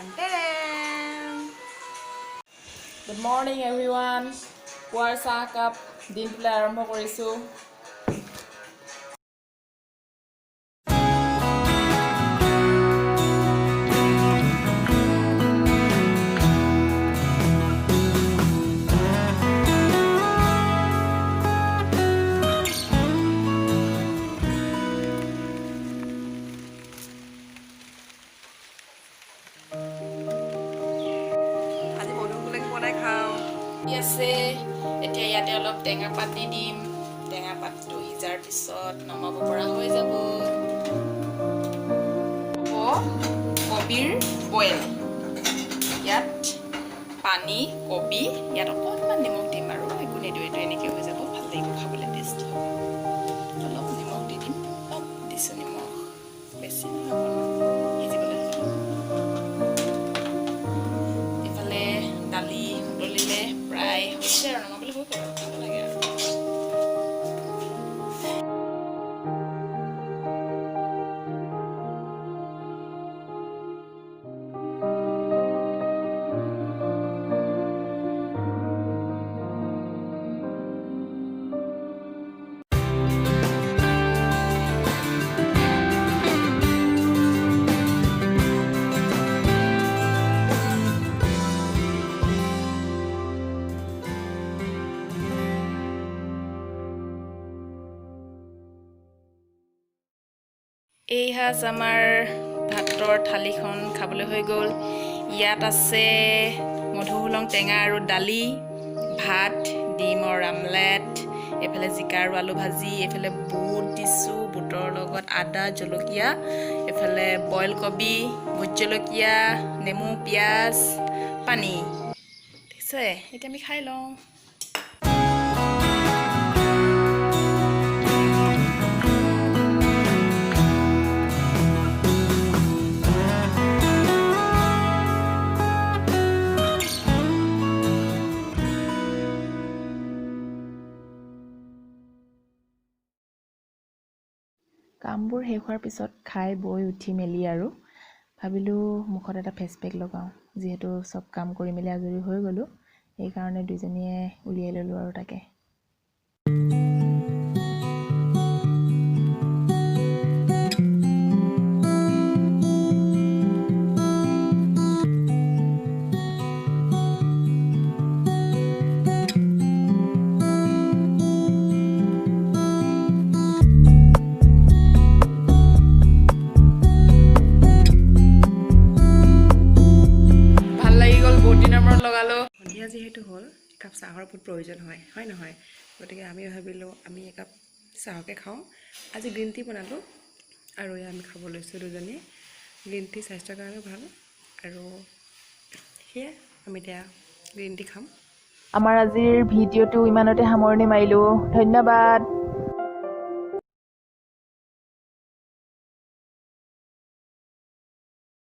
Good morning everyone. পুৱাৰ চাহ cup দিনটোলৈ আৰম্ভ কৰিছোঁ। আছে এতিয়া ইয়াতে অলপ টেঙা পাত দি দিম। টেঙা পাতটো সিজাৰ পিছত নমাব পৰা হৈ যাব। কবিৰ বইল, ইয়াত পানী, কবি, ইয়াত অকণমান নিমখ দিম আৰু একো নিদিওঁ। এইটো এনেকৈ হৈ যাব, ভাল লাগিব খাবলৈ, টেষ্ট হ'ব। অলপ নিমখ দি দিম, অলপ দিছোঁ নিমখ, বেছি নহয় অকণমান সিজিবলৈ হ'ব। এইফালে দালি উতলিলে প্ৰায় হৈছে আৰু নমাবলৈ হৈ গ'ল আৰু খাব লাগে আৰু। এই সাজ আমাৰ ভাতৰ থালিখন খাবলৈ হৈ গ'ল। ইয়াত আছে মধুসোলং টেঙা আৰু দালি, ভাত, ডিমৰ আমলেট, এইফালে জিকা আৰু আলু ভাজি, এইফালে বুট দিছোঁ, বুটৰ লগত আদা জলকীয়া, এইফালে বইল কবি, ভোট জলকীয়া, নেমু, পিঁয়াজ, পানী। ঠিক আছে, এতিয়া আমি খাই লওঁ। কামবোৰ শেষ হোৱাৰ পিছত খাই বৈ উঠি মেলি আৰু ভাবিলোঁ মুখত এটা ফেচ পেক লগাওঁ। যিহেতু চব কাম কৰি মেলি আজৰি হৈ গ'লোঁ, সেইকাৰণে দুইজনীয়ে উলিয়াই ল'লোঁ আৰু তাকে। সন্ধিয়া যিহেতু হ'ল, একাপ চাহৰ বহুত প্ৰয়োজন হয় নহয়? গতিকে আমি ভাবিলোঁ আমি একাপ চাহকে খাওঁ। আজি গ্ৰীণ টি বনালোঁ আৰু এয়া আমি খাব লৈছোঁ দুজনীয়ে। গ্ৰীণ টি স্বাস্থ্যৰ কাৰণেও ভাল আৰু সেয়ে আমি এতিয়া গ্ৰীণ টি খাম। আমাৰ আজিৰ ভিডিঅ'টো ইমানতে সামৰণি মাৰিলোঁ। ধন্যবাদ।